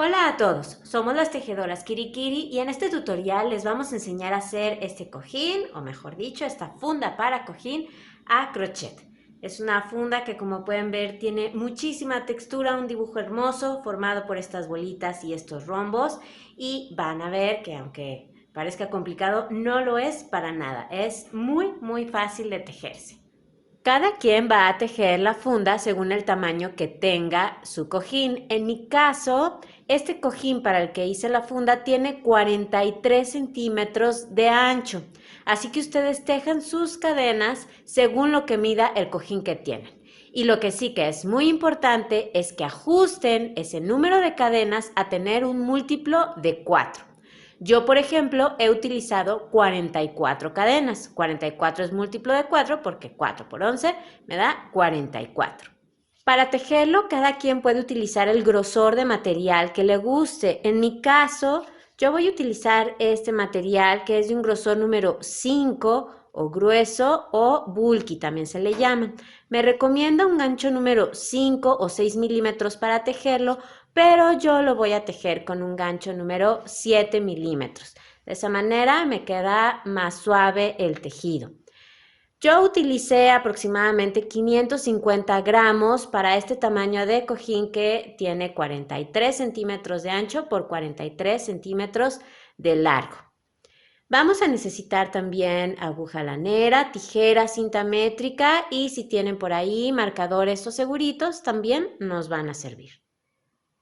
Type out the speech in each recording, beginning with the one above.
Hola a todos, somos las tejedoras Kirikiri y en este tutorial les vamos a enseñar a hacer este cojín, o mejor dicho, esta funda para cojín a crochet. Es una funda que, como pueden ver, tiene muchísima textura, un dibujo hermoso formado por estas bolitas y estos rombos, y van a ver que, aunque parezca complicado, no lo es para nada, es muy fácil de tejerse. Cada quien va a tejer la funda según el tamaño que tenga su cojín. En mi caso, este cojín para el que hice la funda tiene 43 centímetros de ancho. Así que ustedes tejan sus cadenas según lo que mida el cojín que tienen. Y lo que sí que es muy importante es que ajusten ese número de cadenas a tener un múltiplo de 4. Yo, por ejemplo, he utilizado 44 cadenas. 44 es múltiplo de 4 porque 4 por 11 me da 44. Para tejerlo, cada quien puede utilizar el grosor de material que le guste. En mi caso, yo voy a utilizar este material que es de un grosor número 5 o grueso o bulky también se le llama. Me recomienda un gancho número 5 o 6 milímetros para tejerlo, pero yo lo voy a tejer con un gancho número 7 milímetros. De esa manera me queda más suave el tejido. Yo utilicé aproximadamente 550 gramos para este tamaño de cojín que tiene 43 centímetros de ancho por 43 centímetros de largo. Vamos a necesitar también aguja lanera, tijera, cinta métrica y si tienen por ahí marcadores o seguritos también nos van a servir.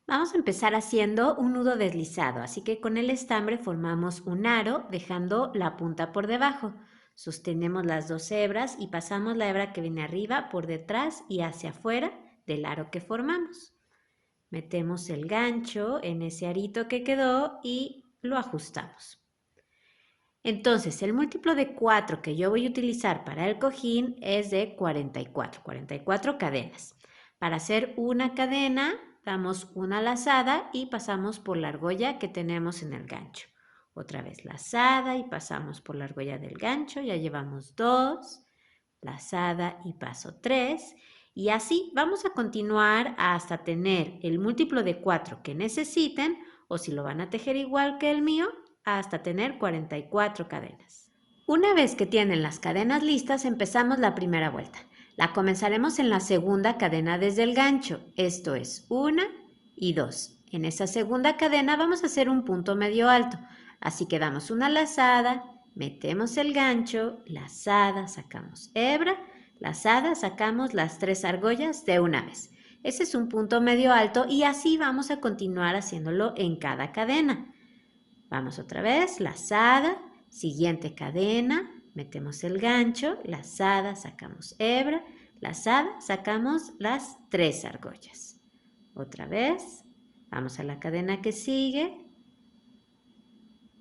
Vamos a empezar haciendo un nudo deslizado, así que con el estambre formamos un aro dejando la punta por debajo. Sostenemos las dos hebras y pasamos la hebra que viene arriba por detrás y hacia afuera del aro que formamos. Metemos el gancho en ese arito que quedó y lo ajustamos. Entonces, el múltiplo de 4 que yo voy a utilizar para el cojín es de 44 cadenas. Para hacer una cadena, damos una lazada y pasamos por la argolla que tenemos en el gancho. Otra vez lazada y pasamos por la argolla del gancho, ya llevamos 2, lazada y paso 3. Y así vamos a continuar hasta tener el múltiplo de 4 que necesiten, o si lo van a tejer igual que el mío, hasta tener 44 cadenas. Una vez que tienen las cadenas listas, empezamos la primera vuelta. La comenzaremos en la segunda cadena desde el gancho, esto es 1 y 2. En esa segunda cadena vamos a hacer un punto medio alto, así que damos una lazada, metemos el gancho, lazada, sacamos hebra, lazada, sacamos las 3 argollas de una vez. Ese es un punto medio alto y así vamos a continuar haciéndolo en cada cadena. Vamos otra vez, lazada, siguiente cadena, metemos el gancho, lazada, sacamos hebra, lazada, sacamos las 3 argollas. Otra vez, vamos a la cadena que sigue,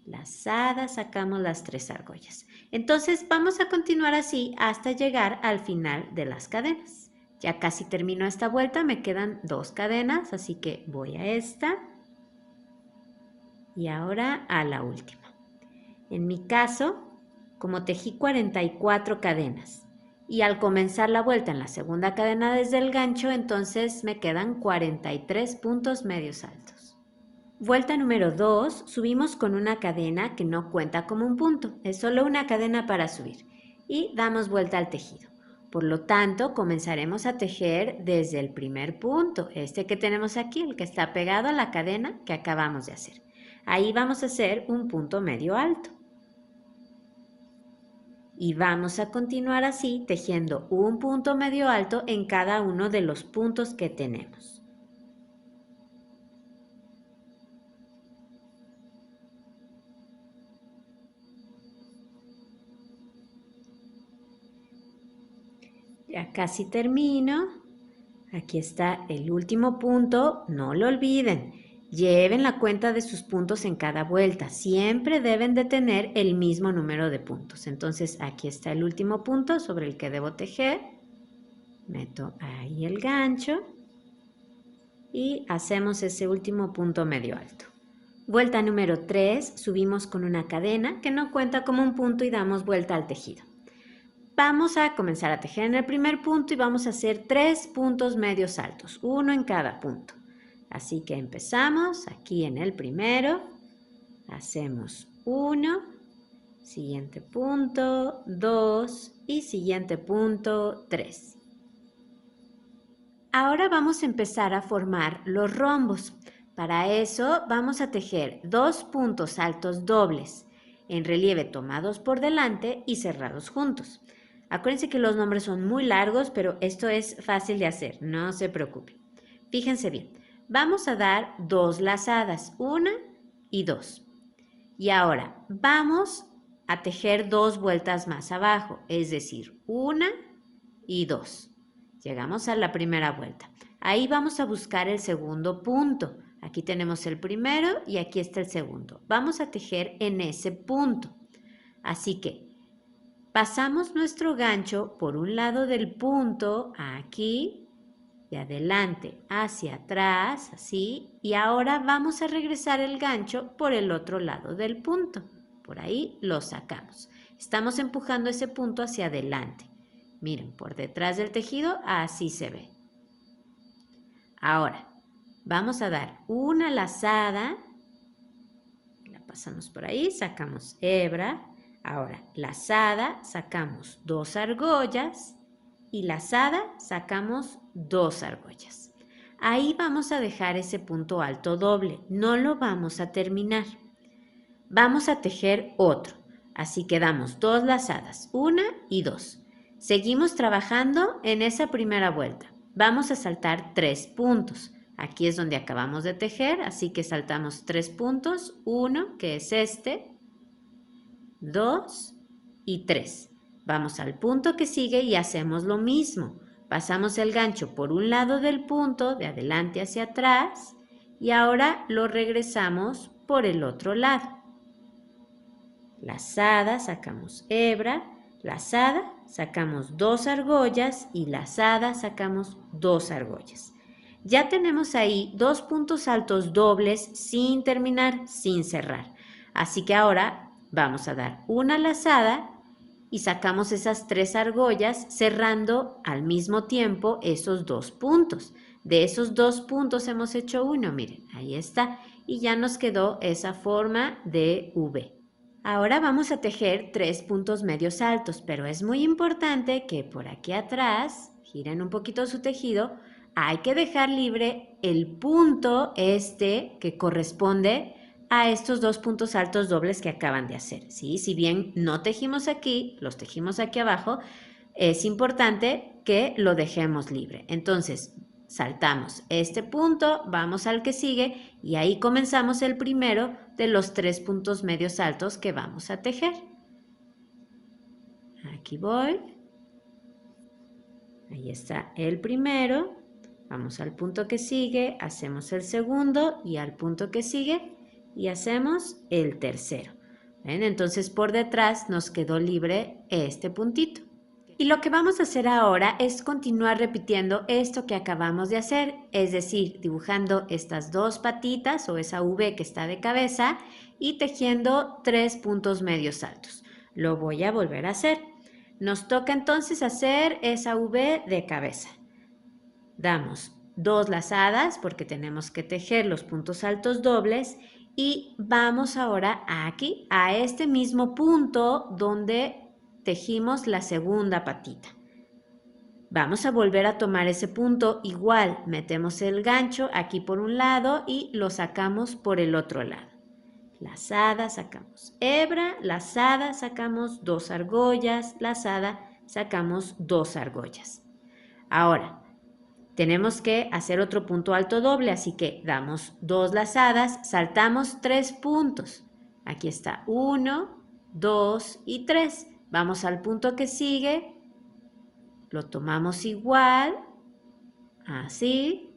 lazada, sacamos las 3 argollas. Entonces vamos a continuar así hasta llegar al final de las cadenas. Ya casi termino esta vuelta, me quedan 2 cadenas, así que voy a esta y ahora a la última. En mi caso, como tejí 44 cadenas y al comenzar la vuelta en la segunda cadena desde el gancho, entonces me quedan 43 puntos medios altos. Vuelta número 2, subimos con una cadena que no cuenta como un punto, es solo una cadena para subir y damos vuelta al tejido. Por lo tanto, comenzaremos a tejer desde el primer punto, este que tenemos aquí, el que está pegado a la cadena que acabamos de hacer. Ahí vamos a hacer un punto medio alto. Y vamos a continuar así tejiendo un punto medio alto en cada uno de los puntos que tenemos. Ya casi termino. Aquí está el último punto, no lo olviden. Lleven la cuenta de sus puntos en cada vuelta. Siempre deben de tener el mismo número de puntos. Entonces aquí está el último punto sobre el que debo tejer. Meto ahí el gancho y hacemos ese último punto medio alto. Vuelta número 3, subimos con una cadena que no cuenta como un punto y damos vuelta al tejido. Vamos a comenzar a tejer en el primer punto y vamos a hacer 3 puntos medios altos, uno en cada punto. Así que empezamos aquí en el primero, hacemos 1, siguiente punto, 2 y siguiente punto, 3. Ahora vamos a empezar a formar los rombos. Para eso vamos a tejer 2 puntos altos dobles en relieve tomados por delante y cerrados juntos. Acuérdense que los nombres son muy largos, pero esto es fácil de hacer, no se preocupen. Fíjense bien, vamos a dar 2 lazadas, 1 y 2. Y ahora vamos a tejer 2 vueltas más abajo, es decir, 1 y 2. Llegamos a la primera vuelta. Ahí vamos a buscar el segundo punto. Aquí tenemos el primero y aquí está el segundo. Vamos a tejer en ese punto. Así que pasamos nuestro gancho por un lado del punto, aquí, de adelante hacia atrás, así, y ahora vamos a regresar el gancho por el otro lado del punto. Por ahí lo sacamos. Estamos empujando ese punto hacia adelante. Miren, por detrás del tejido, así se ve. Ahora, vamos a dar una lazada. La pasamos por ahí, sacamos hebra. Ahora, lazada, sacamos 2 argollas. Y lazada, sacamos 2 argollas. Ahí vamos a dejar ese punto alto doble. No lo vamos a terminar. Vamos a tejer otro. Así que damos 2 lazadas, 1 y 2. Seguimos trabajando en esa primera vuelta. Vamos a saltar 3 puntos. Aquí es donde acabamos de tejer, así que saltamos 3 puntos. 1, que es este, 2 y 3. Vamos al punto que sigue y hacemos lo mismo. Pasamos el gancho por un lado del punto, de adelante hacia atrás, y ahora lo regresamos por el otro lado. Lazada, sacamos hebra, lazada, sacamos 2 argollas y lazada, sacamos 2 argollas. Ya tenemos ahí 2 puntos altos dobles sin terminar, sin cerrar. Así que ahora vamos a dar una lazada y sacamos esas 3 argollas cerrando al mismo tiempo esos 2 puntos. De esos 2 puntos hemos hecho uno, miren, ahí está. Y ya nos quedó esa forma de V. Ahora vamos a tejer 3 puntos medios altos, pero es muy importante que por aquí atrás, giren un poquito su tejido, hay que dejar libre el punto que corresponde a estos 2 puntos altos dobles que acaban de hacer, ¿sí? Si bien no tejimos aquí, los tejimos aquí abajo, es importante que lo dejemos libre. Entonces, saltamos este punto, vamos al que sigue y ahí comenzamos el primero de los 3 puntos medios altos que vamos a tejer. Aquí voy. Ahí está el primero. Vamos al punto que sigue, hacemos el segundo y al punto que sigue y hacemos el tercero. ¿Ven? Entonces por detrás nos quedó libre este puntito. Y lo que vamos a hacer ahora es continuar repitiendo esto que acabamos de hacer, es decir, dibujando estas 2 patitas o esa V que está de cabeza y tejiendo 3 puntos medios altos. Lo voy a volver a hacer. Nos toca entonces hacer esa V de cabeza. Damos 2 lazadas porque tenemos que tejer los puntos altos dobles y vamos ahora aquí, a este mismo punto donde tejimos la segunda patita. Vamos a volver a tomar ese punto igual, metemos el gancho aquí por un lado y lo sacamos por el otro lado. Lazada, sacamos hebra, lazada, sacamos 2 argollas, lazada, sacamos 2 argollas. Ahora, tenemos que hacer otro punto alto doble, así que damos 2 lazadas, saltamos 3 puntos. Aquí está 1, 2 y 3. Vamos al punto que sigue, lo tomamos igual, así,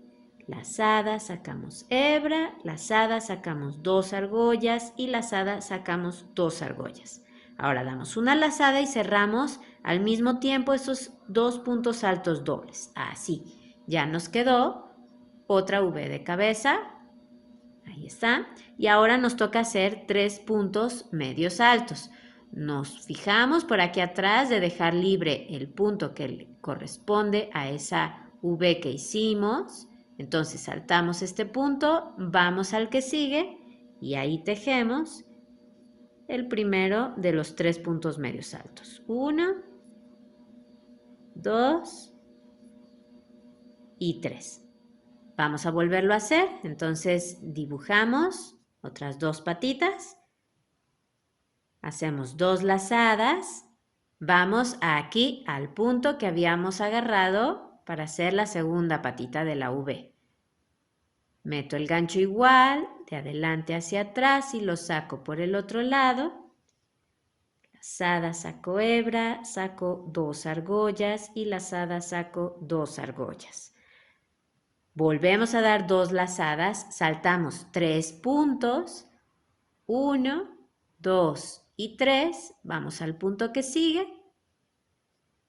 lazada, sacamos hebra, lazada, sacamos 2 argollas y lazada, sacamos 2 argollas. Ahora damos una lazada y cerramos al mismo tiempo esos 2 puntos altos dobles, así. Ya nos quedó otra V de cabeza, ahí está, y ahora nos toca hacer 3 puntos medios altos. Nos fijamos por aquí atrás de dejar libre el punto que le corresponde a esa V que hicimos, Entonces saltamos este punto, vamos al que sigue y ahí tejemos el primero de los 3 puntos medios altos. 1, 2 y 3. Vamos a volverlo a hacer, entonces dibujamos otras 2 patitas, hacemos 2 lazadas, vamos aquí al punto que habíamos agarrado para hacer la segunda patita de la V. Meto el gancho igual, de adelante hacia atrás y lo saco por el otro lado. Lazada, saco hebra, saco 2 argollas y lazada, saco 2 argollas. Volvemos a dar 2 lazadas, saltamos 3 puntos, 1, 2 y 3, vamos al punto que sigue,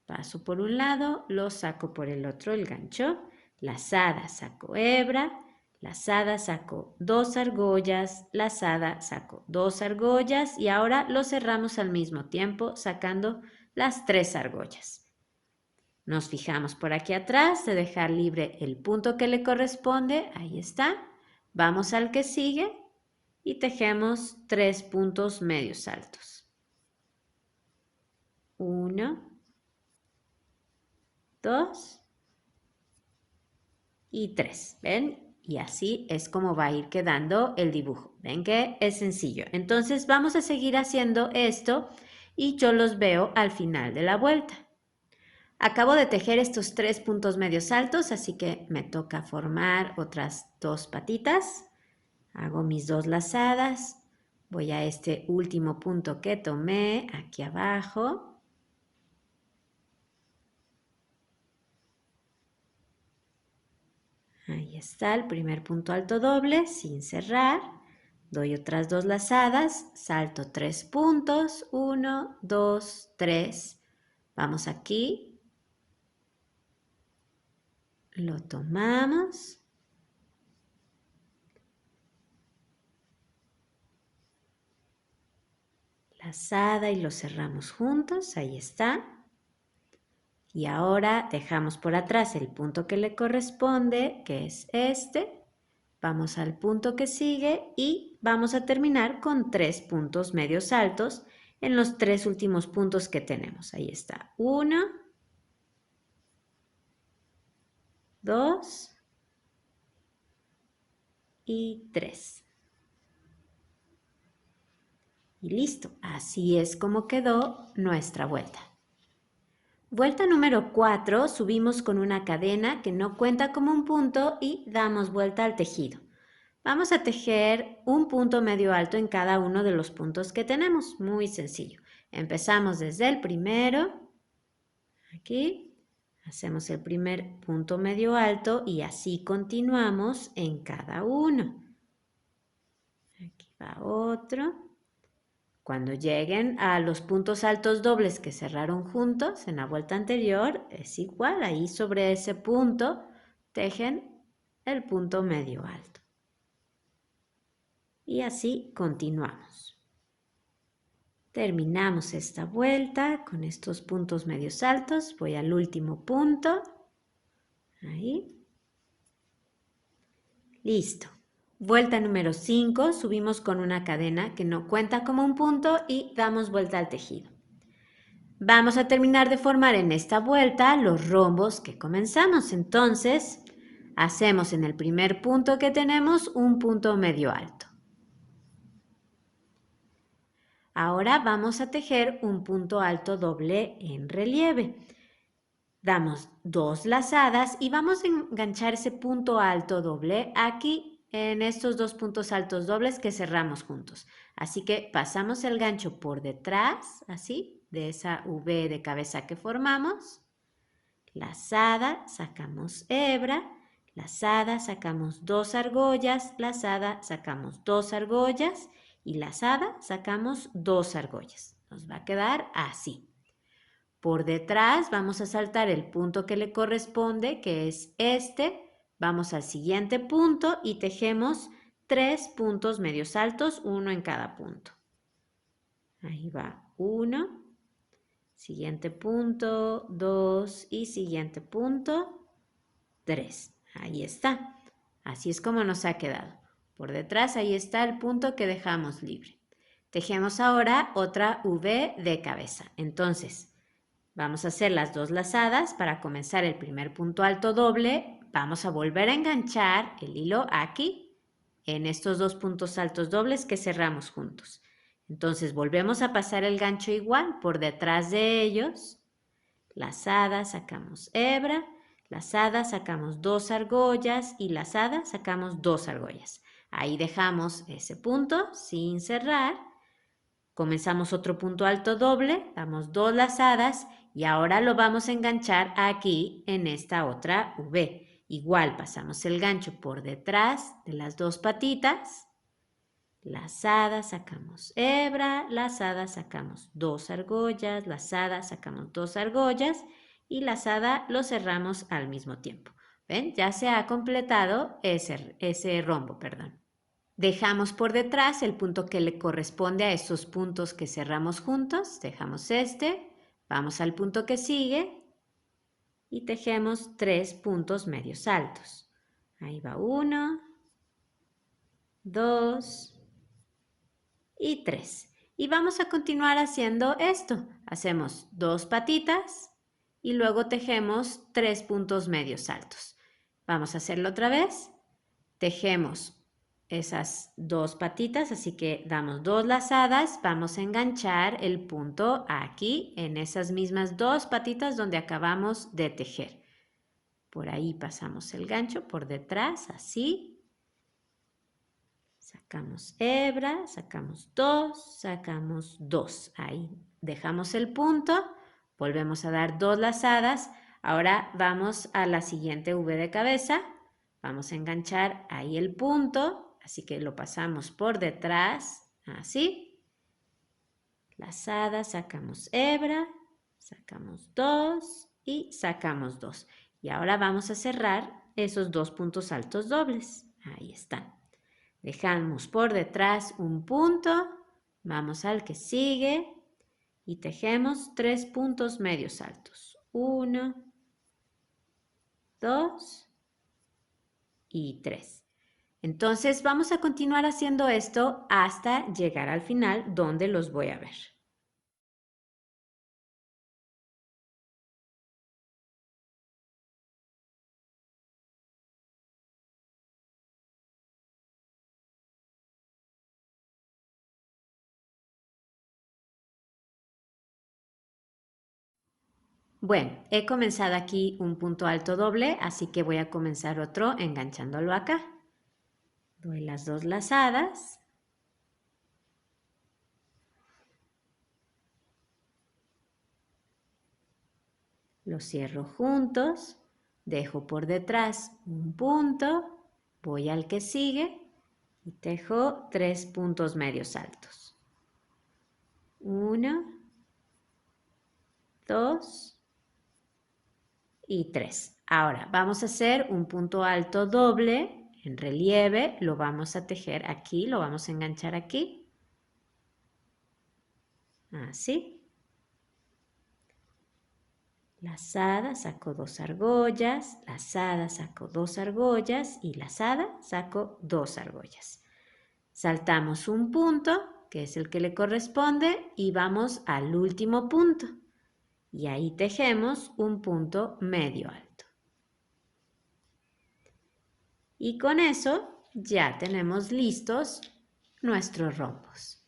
paso por un lado, lo saco por el otro, el gancho, lazada, saco hebra, lazada, saco 2 argollas, lazada, saco 2 argollas y ahora lo cerramos al mismo tiempo sacando las 3 argollas. Nos fijamos por aquí atrás de dejar libre el punto que le corresponde, ahí está. Vamos al que sigue y tejemos 3 puntos medios altos. 1, 2 y 3. ¿Ven? Y así es como va a ir quedando el dibujo. ¿Ven que es sencillo? Entonces vamos a seguir haciendo esto y yo los veo al final de la vuelta. Acabo de tejer estos 3 puntos medios altos, así que me toca formar otras 2 patitas. Hago mis 2 lazadas. Voy a este último punto que tomé aquí abajo. Ahí está el primer punto alto doble sin cerrar. Doy otras 2 lazadas, salto 3 puntos, 1, 2, 3. Vamos aquí. Lo tomamos. Lazada y lo cerramos juntos, ahí está. Y ahora dejamos por atrás el punto que le corresponde, que es este. Vamos al punto que sigue y vamos a terminar con 3 puntos medios altos en los 3 últimos puntos que tenemos. Ahí está, 1, 2 y 3. Y listo, así es como quedó nuestra vuelta. Vuelta número 4, subimos con una cadena que no cuenta como un punto y damos vuelta al tejido. Vamos a tejer un punto medio alto en cada uno de los puntos que tenemos, muy sencillo. Empezamos desde el primero, aquí, hacemos el primer punto medio alto y así continuamos en cada uno. Aquí va otro. Cuando lleguen a los puntos altos dobles que cerraron juntos en la vuelta anterior, es igual, ahí sobre ese punto tejen el punto medio alto. Y así continuamos. Terminamos esta vuelta con estos puntos medios altos. Voy al último punto. Ahí. Listo. Vuelta número 5, subimos con una cadena que no cuenta como un punto y damos vuelta al tejido. Vamos a terminar de formar en esta vuelta los rombos que comenzamos. Entonces, hacemos en el primer punto que tenemos un punto medio alto. Ahora vamos a tejer un punto alto doble en relieve. Damos 2 lazadas y vamos a enganchar ese punto alto doble aquí en estos 2 puntos altos dobles que cerramos juntos. Así que pasamos el gancho por detrás, así, de esa V de cabeza que formamos. Lazada, sacamos hebra, lazada, sacamos 2 argollas, lazada, sacamos 2 argollas y lazada, sacamos 2 argollas. Nos va a quedar así. Por detrás vamos a saltar el punto que le corresponde, que es este. Vamos al siguiente punto y tejemos 3 puntos medios altos, uno en cada punto. Ahí va 1, siguiente punto, 2 y siguiente punto, 3. Ahí está. Así es como nos ha quedado. Por detrás ahí está el punto que dejamos libre. Tejemos ahora otra V de cabeza. Entonces, vamos a hacer las dos lazadas. Para comenzar el primer punto alto doble, vamos a volver a enganchar el hilo aquí, en estos dos puntos altos dobles que cerramos juntos. Entonces, volvemos a pasar el gancho igual por detrás de ellos. Lazada, sacamos hebra, lazada, sacamos 2 argollas y lazada, sacamos 2 argollas. Ahí dejamos ese punto sin cerrar. Comenzamos otro punto alto doble, damos 2 lazadas y ahora lo vamos a enganchar aquí en esta otra V. Igual pasamos el gancho por detrás de las dos patitas. Lazada, sacamos hebra, lazada, sacamos 2 argollas, lazada, sacamos 2 argollas y lazada lo cerramos al mismo tiempo. ¿Ven? Ya se ha completado ese rombo, perdón. Dejamos por detrás el punto que le corresponde a esos puntos que cerramos juntos. Dejamos este, vamos al punto que sigue y tejemos 3 puntos medios altos. Ahí va 1, 2 y 3. Y vamos a continuar haciendo esto. Hacemos 2 patitas y luego tejemos 3 puntos medios altos. Vamos a hacerlo otra vez. Tejemos esas 2 patitas, así que damos 2 lazadas. Vamos a enganchar el punto aquí en esas mismas 2 patitas donde acabamos de tejer. Por ahí pasamos el gancho por detrás, así. Sacamos hebra, sacamos 2, sacamos 2. Ahí dejamos el punto, volvemos a dar 2 lazadas. Ahora vamos a la siguiente V de cabeza. Vamos a enganchar ahí el punto, así que lo pasamos por detrás, así. Lazada, sacamos hebra, sacamos 2 y sacamos 2. Y ahora vamos a cerrar esos 2 puntos altos dobles. Ahí están. Dejamos por detrás un punto, vamos al que sigue y tejemos 3 puntos medios altos. 1, 2 y 3. Entonces vamos a continuar haciendo esto hasta llegar al final donde los voy a ver. Bueno, he comenzado aquí un punto alto doble, así que voy a comenzar otro enganchándolo acá. Doy las 2 lazadas. Los cierro juntos, dejo por detrás un punto, voy al que sigue y tejo 3 puntos medios altos. 1, 2 y 3. Ahora vamos a hacer un punto alto doble en relieve, lo vamos a tejer aquí, lo vamos a enganchar aquí. Así. Lazada, saco 2 argollas, lazada, saco 2 argollas y lazada, saco 2 argollas. Saltamos un punto, que es el que le corresponde, y vamos al último punto. Y ahí tejemos un punto medio alto. Y con eso ya tenemos listos nuestros rombos.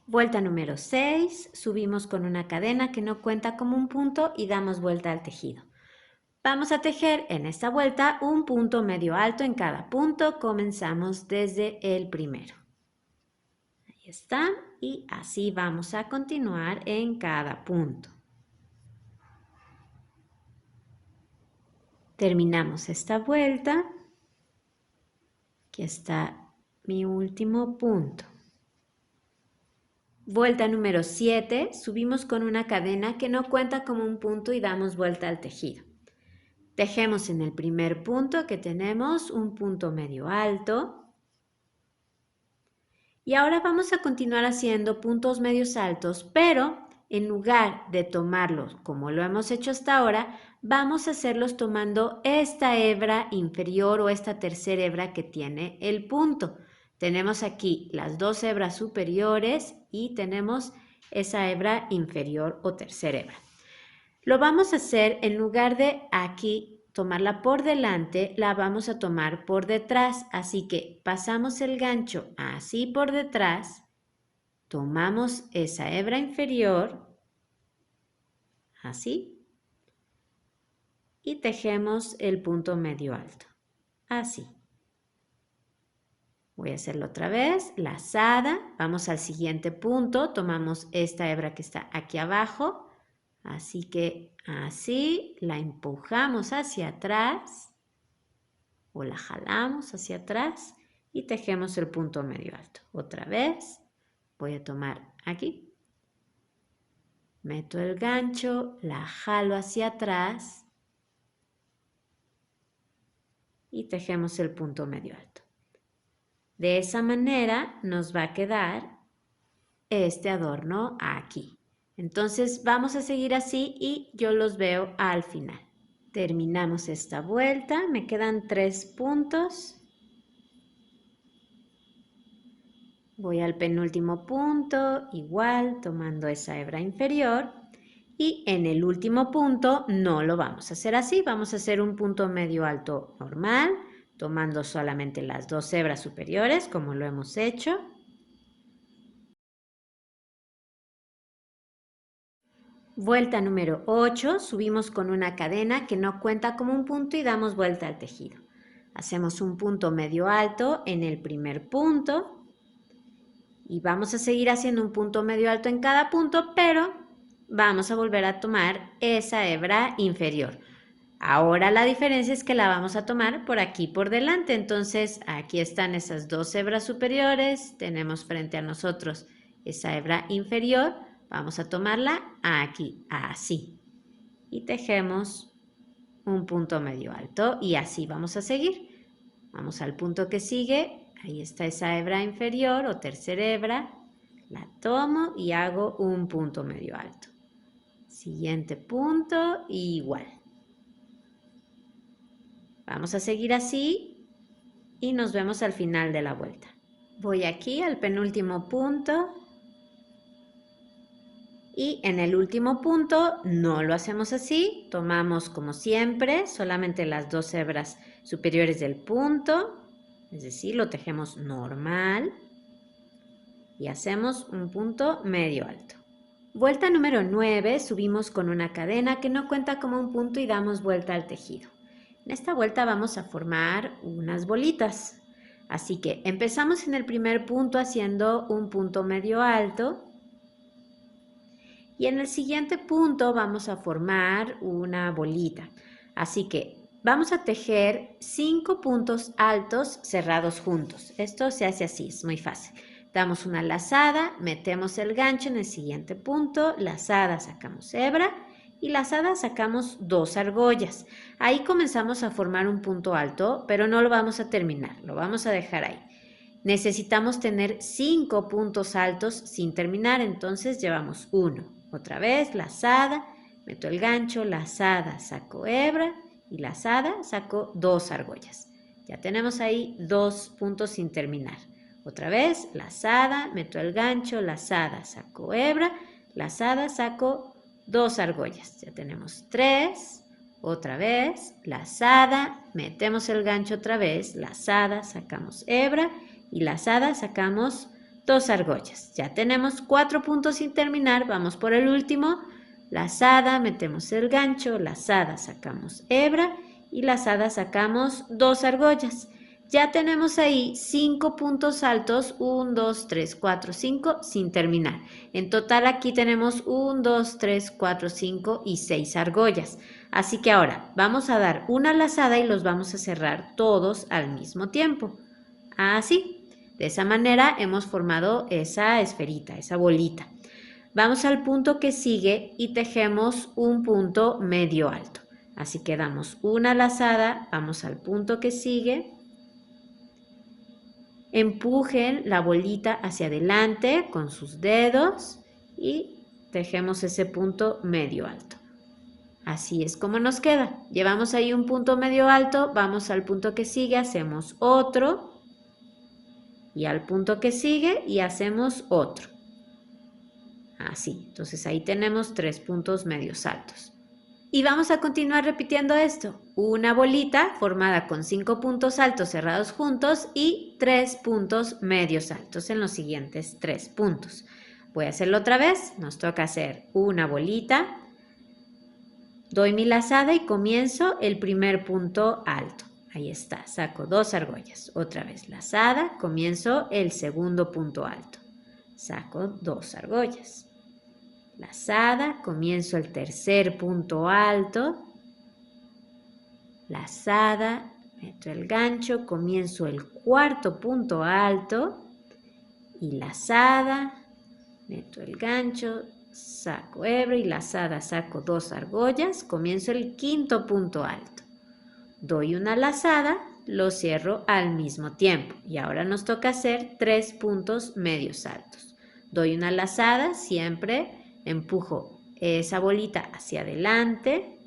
Vuelta número 6, subimos con una cadena que no cuenta como un punto y damos vuelta al tejido. Vamos a tejer en esta vuelta un punto medio alto en cada punto. Comenzamos desde el primero. Ahí está. Y así vamos a continuar en cada punto. Terminamos esta vuelta. Aquí está mi último punto. Vuelta número 7, subimos con una cadena que no cuenta como un punto y damos vuelta al tejido. Tejemos en el primer punto que tenemos un punto medio alto. Y ahora vamos a continuar haciendo puntos medios altos, pero en lugar de tomarlos como lo hemos hecho hasta ahora, vamos a hacerlos tomando esta hebra inferior o esta tercera hebra que tiene el punto. Tenemos aquí las dos hebras superiores y tenemos esa hebra inferior o tercera hebra. Lo vamos a hacer en lugar de aquí tomarla por delante, la vamos a tomar por detrás. Así que pasamos el gancho así por detrás, tomamos esa hebra inferior, así, y tejemos el punto medio alto, así. Voy a hacerlo otra vez, lazada, vamos al siguiente punto, tomamos esta hebra que está aquí abajo, así que así la empujamos hacia atrás o la jalamos hacia atrás y tejemos el punto medio alto. Otra vez, voy a tomar aquí, meto el gancho, la jalo hacia atrás y tejemos el punto medio alto. De esa manera nos va a quedar este adorno aquí. Entonces vamos a seguir así y yo los veo al final. Terminamos esta vuelta, me quedan 3 puntos. Voy al penúltimo punto, igual tomando esa hebra inferior. Y en el último punto no lo vamos a hacer así, vamos a hacer un punto medio alto normal, tomando solamente las dos hebras superiores como lo hemos hecho. Vuelta número 8, subimos con una cadena que no cuenta como un punto y damos vuelta al tejido. Hacemos un punto medio alto en el primer punto y vamos a seguir haciendo un punto medio alto en cada punto, pero vamos a volver a tomar esa hebra inferior. Ahora la diferencia es que la vamos a tomar por aquí por delante, entonces aquí están esas dos hebras superiores, tenemos frente a nosotros esa hebra inferior, vamos a tomarla aquí, así, y tejemos un punto medio alto y así vamos a seguir. Vamos al punto que sigue, ahí está esa hebra inferior o tercera hebra, la tomo y hago un punto medio alto. Siguiente punto, igual. Vamos a seguir así y nos vemos al final de la vuelta. Voy aquí al penúltimo punto y en el último punto no lo hacemos así, tomamos como siempre solamente las dos hebras superiores del punto, es decir, lo tejemos normal y hacemos un punto medio alto. Vuelta número 9, subimos con una cadena que no cuenta como un punto y damos vuelta al tejido. En esta vuelta vamos a formar unas bolitas. Así que empezamos en el primer punto haciendo un punto medio alto. Y en el siguiente punto vamos a formar una bolita. Así que vamos a tejer 5 puntos altos cerrados juntos. Esto se hace así, es muy fácil. Damos una lazada, metemos el gancho en el siguiente punto, lazada, sacamos hebra y lazada sacamos 2 argollas. Ahí comenzamos a formar un punto alto, pero no lo vamos a terminar, lo vamos a dejar ahí. Necesitamos tener 5 puntos altos sin terminar, entonces llevamos 1. Otra vez, lazada, meto el gancho, lazada, saco hebra y lazada, saco 2 argollas. Ya tenemos ahí 2 puntos sin terminar. Otra vez, lazada, meto el gancho, lazada, saco hebra, lazada, saco 2 argollas. Ya tenemos 3. Otra vez, lazada, metemos el gancho otra vez, lazada, sacamos hebra y lazada sacamos 2 argollas. Ya tenemos 4 puntos sin terminar, vamos por el último, lazada, metemos el gancho, lazada, sacamos hebra y lazada sacamos 2 argollas. Ya tenemos ahí 5 puntos altos, 1, 2, 3, 4, 5, sin terminar. En total aquí tenemos 1, 2, 3, 4, 5 y 6 argollas. Así que ahora vamos a dar una lazada y los vamos a cerrar todos al mismo tiempo. Así, de esa manera hemos formado esa esferita, esa bolita. Vamos al punto que sigue y tejemos un punto medio alto. Así que damos una lazada, vamos al punto que sigue. Empujen la bolita hacia adelante con sus dedos y tejemos ese punto medio alto. Así es como nos queda. Llevamos ahí un punto medio alto, vamos al punto que sigue, hacemos otro y al punto que sigue y hacemos otro. Así, entonces ahí tenemos 3 puntos medios altos. Y vamos a continuar repitiendo esto. Una bolita formada con 5 puntos altos cerrados juntos y 3 puntos medios altos en los siguientes 3 puntos. Voy a hacerlo otra vez. Nos toca hacer una bolita. Doy mi lazada y comienzo el primer punto alto. Ahí está, saco 2 argollas. Otra vez lazada, comienzo el segundo punto alto. Saco 2 argollas. Lazada, comienzo el tercer punto alto. Lazada, meto el gancho, comienzo el cuarto punto alto. Y lazada, meto el gancho, saco hebra y lazada, saco 2 argollas, comienzo el quinto punto alto. Doy una lazada, lo cierro al mismo tiempo y ahora nos toca hacer 3 puntos medios altos. Doy una lazada, siempre empujo esa bolita hacia adelante,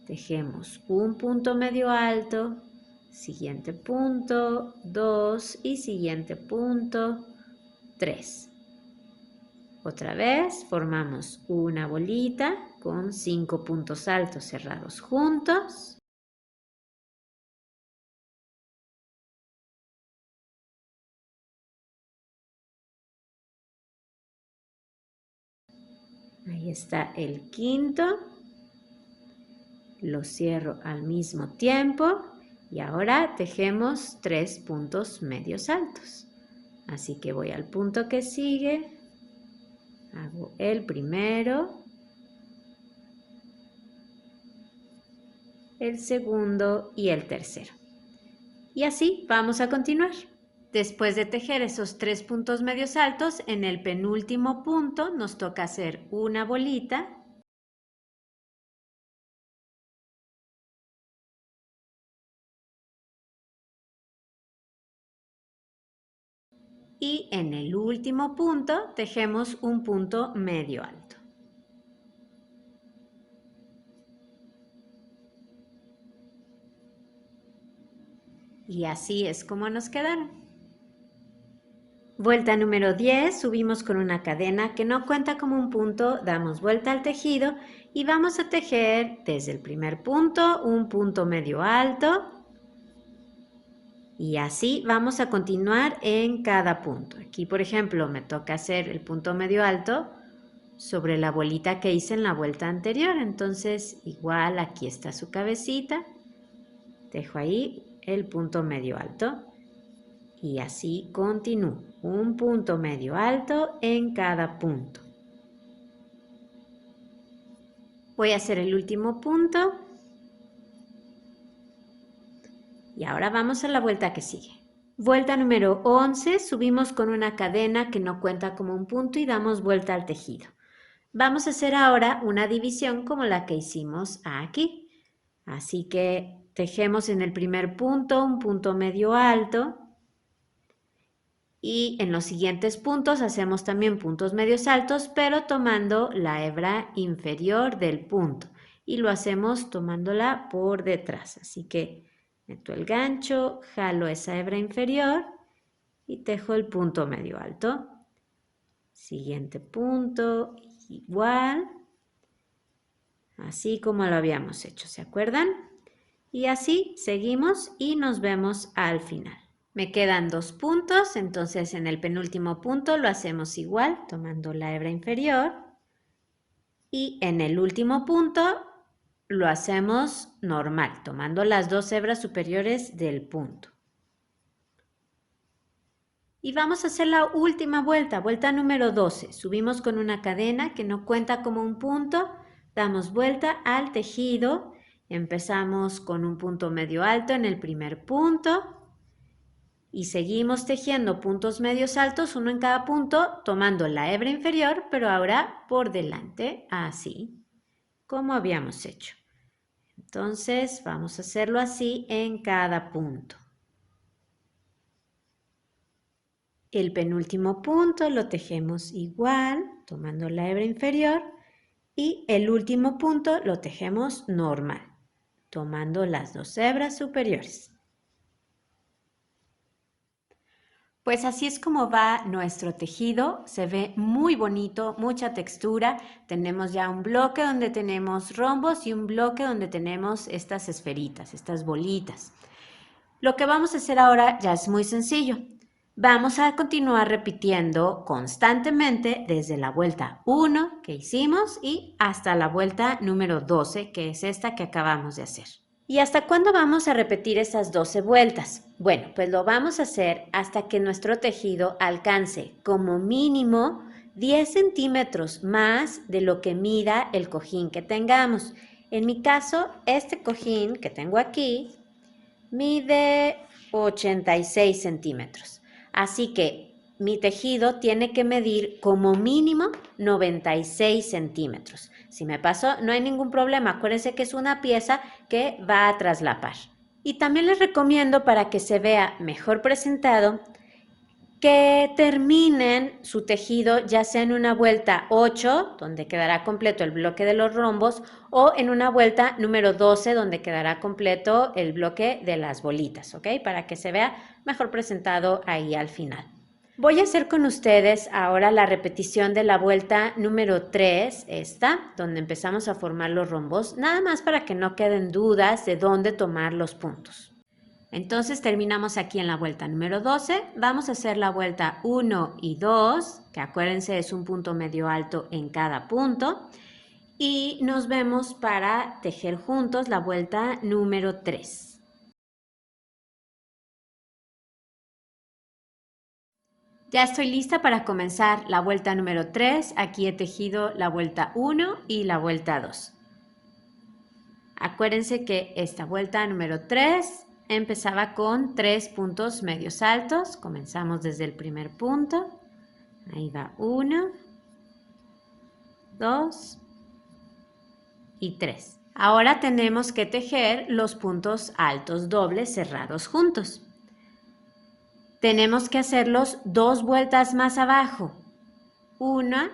tejemos un punto medio alto, siguiente punto, 2 y siguiente punto, 3. Otra vez formamos una bolita con 5 puntos altos cerrados juntos. Ahí está el quinto. Lo cierro al mismo tiempo y ahora tejemos 3 puntos medios altos. Así que voy al punto que sigue, hago el primero, el segundo y el tercero. Y así vamos a continuar. Después de tejer esos 3 puntos medios altos, en el penúltimo punto nos toca hacer una bolita. Y en el último punto tejemos un punto medio alto. Y así es como nos quedaron. Vuelta número 10, subimos con una cadena que no cuenta como un punto, damos vuelta al tejido y vamos a tejer desde el primer punto un punto medio alto y así vamos a continuar en cada punto. Aquí, por ejemplo, me toca hacer el punto medio alto sobre la bolita que hice en la vuelta anterior, entonces igual aquí está su cabecita, tejo ahí el punto medio alto. Y así continúo, un punto medio alto en cada punto. Voy a hacer el último punto. Y ahora vamos a la vuelta que sigue. Vuelta número 11, subimos con una cadena que no cuenta como un punto y damos vuelta al tejido. Vamos a hacer ahora una división como la que hicimos aquí. Así que tejemos en el primer punto un punto medio alto. Y en los siguientes puntos hacemos también puntos medios altos, pero tomando la hebra inferior del punto. Y lo hacemos tomándola por detrás. Así que meto el gancho, jalo esa hebra inferior y tejo el punto medio alto. Siguiente punto, igual. Así como lo habíamos hecho, ¿se acuerdan? Y así seguimos y nos vemos al final. Me quedan 2 puntos, entonces en el penúltimo punto lo hacemos igual, tomando la hebra inferior. Y en el último punto lo hacemos normal, tomando las 2 hebras superiores del punto. Y vamos a hacer la última vuelta, vuelta número 12. Subimos con una cadena que no cuenta como un punto, damos vuelta al tejido, empezamos con un punto medio alto en el primer punto. Y seguimos tejiendo puntos medios altos, uno en cada punto, tomando la hebra inferior, pero ahora por delante, así como habíamos hecho. Entonces vamos a hacerlo así en cada punto. El penúltimo punto lo tejemos igual, tomando la hebra inferior, Y el último punto lo tejemos normal, tomando las 2 hebras superiores. Pues así es como va nuestro tejido, se ve muy bonito, mucha textura. Tenemos ya un bloque donde tenemos rombos y un bloque donde tenemos estas esferitas, estas bolitas. Lo que vamos a hacer ahora ya es muy sencillo. Vamos a continuar repitiendo constantemente desde la vuelta 1 que hicimos y hasta la vuelta número 12, que es esta que acabamos de hacer. ¿Y hasta cuándo vamos a repetir esas 12 vueltas? Bueno, pues lo vamos a hacer hasta que nuestro tejido alcance como mínimo 10 centímetros más de lo que mida el cojín que tengamos. En mi caso, este cojín que tengo aquí mide 86 centímetros. Así que mi tejido tiene que medir como mínimo 96 centímetros. Si me paso, no hay ningún problema. Acuérdense que es una pieza que va a traslapar. Y también les recomiendo, para que se vea mejor presentado, que terminen su tejido ya sea en una vuelta 8, donde quedará completo el bloque de los rombos, o en una vuelta número 12, donde quedará completo el bloque de las bolitas, ¿ok? Para que se vea mejor presentado ahí al final. Voy a hacer con ustedes ahora la repetición de la vuelta número 3, esta, donde empezamos a formar los rombos, nada más para que no queden dudas de dónde tomar los puntos. Entonces terminamos aquí en la vuelta número 12. Vamos a hacer la vuelta 1 y 2, que acuérdense es un punto medio alto en cada punto. Y nos vemos para tejer juntos la vuelta número 3. Ya estoy lista para comenzar la vuelta número 3. Aquí he tejido la vuelta 1 y la vuelta 2. Acuérdense que esta vuelta número 3 empezaba con 3 puntos medios altos. Comenzamos desde el primer punto. Ahí va 1, 2 y 3. Ahora tenemos que tejer los puntos altos dobles cerrados juntos. Tenemos que hacerlos 2 vueltas más abajo. 1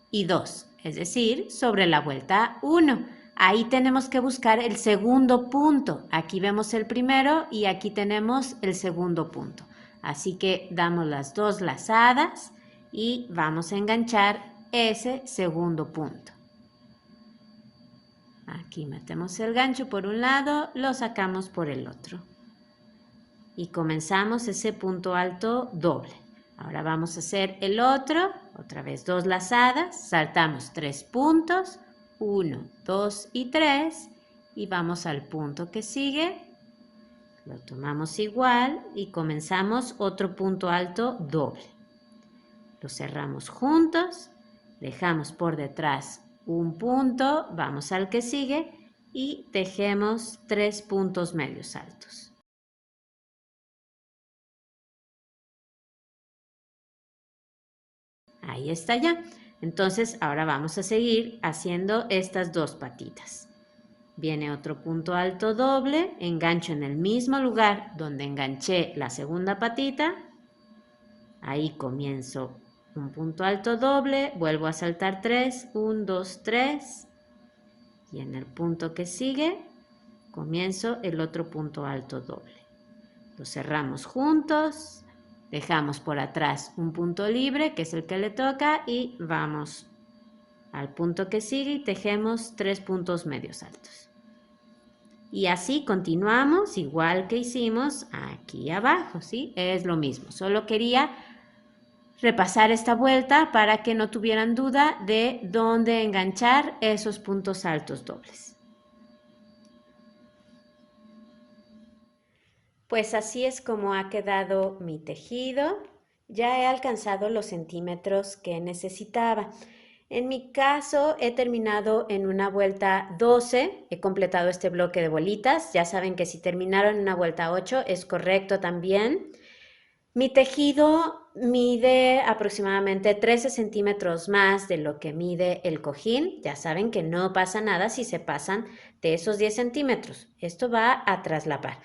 y 2, es decir, sobre la vuelta 1. Ahí tenemos que buscar el segundo punto. Aquí vemos el primero y aquí tenemos el segundo punto. Así que damos las 2 lazadas y vamos a enganchar ese segundo punto. Aquí metemos el gancho por un lado, lo sacamos por el otro. Y comenzamos ese punto alto doble. Ahora vamos a hacer el otro, otra vez 2 lazadas, saltamos 3 puntos, 1, 2 y 3, y vamos al punto que sigue, lo tomamos igual y comenzamos otro punto alto doble. Lo cerramos juntos, dejamos por detrás un punto, vamos al que sigue y tejemos 3 puntos medios altos. Ahí está ya. Entonces ahora vamos a seguir haciendo estas 2 patitas. Viene otro punto alto doble, engancho en el mismo lugar donde enganché la segunda patita. Ahí comienzo un punto alto doble, vuelvo a saltar 3, 1, 2, 3. Y en el punto que sigue, comienzo el otro punto alto doble. Lo cerramos juntos. Dejamos por atrás un punto libre, que es el que le toca, y vamos al punto que sigue y tejemos 3 puntos medios altos. Y así continuamos, igual que hicimos aquí abajo, ¿sí? Es lo mismo, solo quería repasar esta vuelta para que no tuvieran duda de dónde enganchar esos puntos altos dobles. Pues así es como ha quedado mi tejido. Ya he alcanzado los centímetros que necesitaba. En mi caso he terminado en una vuelta 12, he completado este bloque de bolitas. Ya saben que si terminaron en una vuelta 8 es correcto también. Mi tejido mide aproximadamente 13 centímetros más de lo que mide el cojín. Ya saben que no pasa nada si se pasan de esos 10 centímetros. Esto va a traslapar.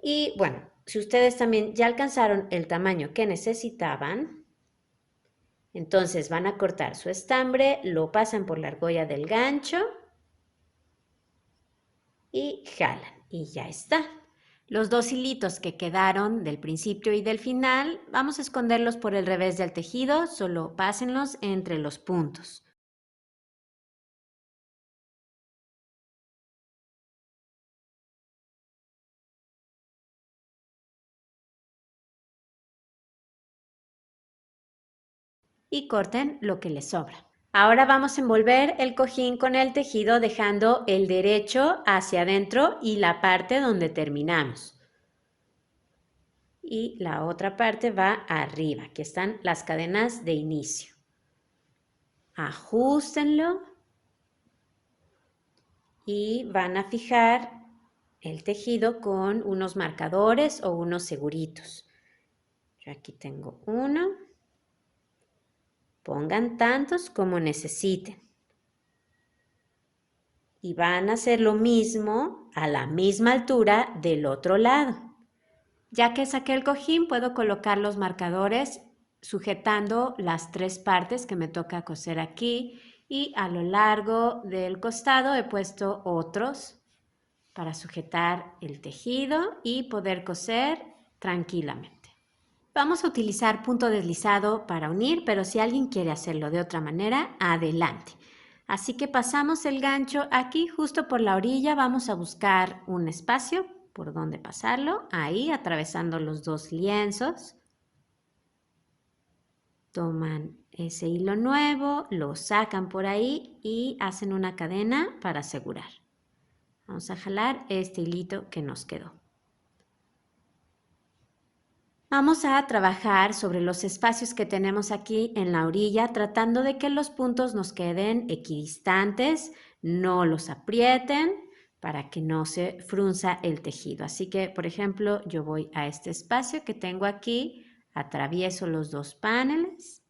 Y bueno, si ustedes también ya alcanzaron el tamaño que necesitaban, Entonces van a cortar su estambre, lo pasan por la argolla del gancho y jalan y ya está. Los dos hilitos que quedaron del principio y del final, vamos a esconderlos por el revés del tejido, solo pásenlos entre los puntos. Y corten lo que les sobra. Ahora vamos a envolver el cojín con el tejido dejando el derecho hacia adentro y la parte donde terminamos. Y la otra parte va arriba, que están las cadenas de inicio. Ajustenlo y van a fijar el tejido con unos marcadores o unos seguritos. Yo aquí tengo uno. Pongan tantos como necesiten. Y van a hacer lo mismo a la misma altura del otro lado. Ya que saqué el cojín, puedo colocar los marcadores sujetando las tres partes que me toca coser aquí y a lo largo del costado he puesto otros para sujetar el tejido y poder coser tranquilamente. Vamos a utilizar punto deslizado para unir, pero si alguien quiere hacerlo de otra manera, adelante. Así que pasamos el gancho aquí justo por la orilla, vamos a buscar un espacio por donde pasarlo, ahí atravesando los dos lienzos. Toman ese hilo nuevo, lo sacan por ahí y hacen una cadena para asegurar. Vamos a jalar este hilito que nos quedó. Vamos a trabajar sobre los espacios que tenemos aquí en la orilla, tratando de que los puntos nos queden equidistantes, no los aprieten para que no se frunza el tejido. Así que, por ejemplo, yo voy a este espacio que tengo aquí, atravieso los dos paneles,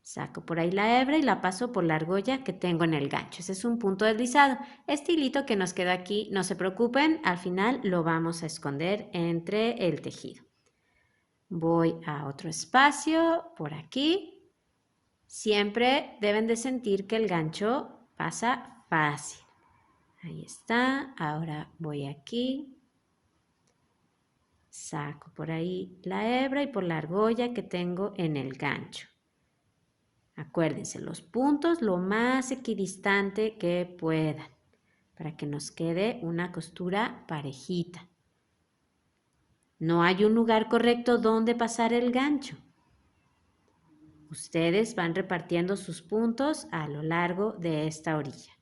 saco por ahí la hebra y la paso por la argolla que tengo en el gancho. Ese es un punto deslizado. Este hilito que nos queda aquí, no se preocupen, al final lo vamos a esconder entre el tejido. Voy a otro espacio por aquí. Siempre deben de sentir que el gancho pasa fácil. Ahí está. Ahora voy aquí. Saco por ahí la hebra y por la argolla que tengo en el gancho. Acuérdense, los puntos lo más equidistante que puedan para que nos quede una costura parejita. No hay un lugar correcto donde pasar el gancho. Ustedes van repartiendo sus puntos a lo largo de esta orilla.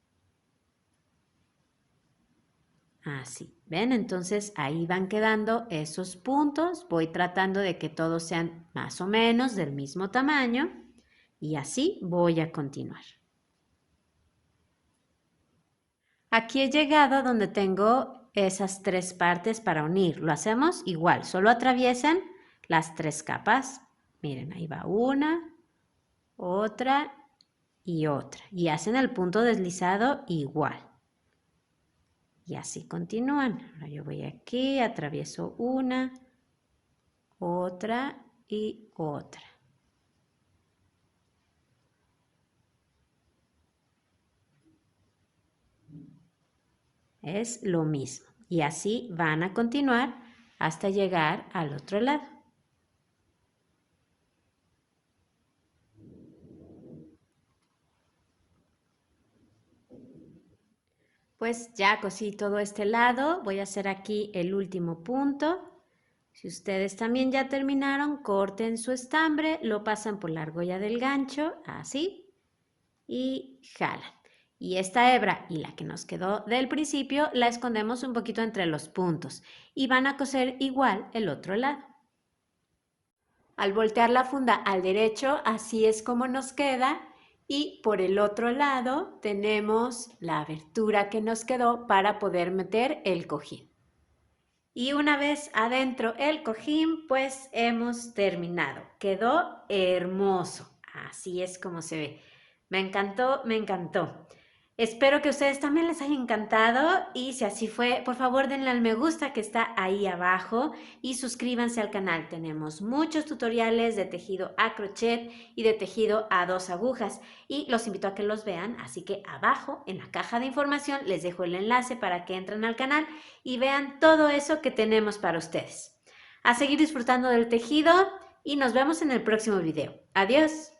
Así, ¿ven? Entonces ahí van quedando esos puntos. Voy tratando de que todos sean más o menos del mismo tamaño y así voy a continuar. Aquí he llegado a donde tengo esas tres partes para unir. Lo hacemos igual, solo atraviesan las tres capas. Miren, ahí va una, otra y otra. Y hacen el punto deslizado igual. Y así continúan. Ahora yo voy aquí, atravieso una, otra y otra. Es lo mismo. Y así van a continuar hasta llegar al otro lado. Pues ya cosí todo este lado. Voy a hacer aquí el último punto. Si ustedes también ya terminaron, corten su estambre, lo pasan por la argolla del gancho, así, y jalan. Y esta hebra y la que nos quedó del principio la escondemos un poquito entre los puntos y van a coser igual el otro lado. Al voltear la funda al derecho, así es como nos queda. Y por el otro lado tenemos la abertura que nos quedó para poder meter el cojín. Y una vez adentro el cojín, pues hemos terminado. Quedó hermoso. Así es como se ve. Me encantó, me encantó. Espero que a ustedes también les haya encantado y si así fue, por favor denle al me gusta que está ahí abajo y suscríbanse al canal. Tenemos muchos tutoriales de tejido a crochet y de tejido a 2 agujas y los invito a que los vean, así que abajo en la caja de información les dejo el enlace para que entren al canal y vean todo eso que tenemos para ustedes. A seguir disfrutando del tejido y nos vemos en el próximo video. Adiós.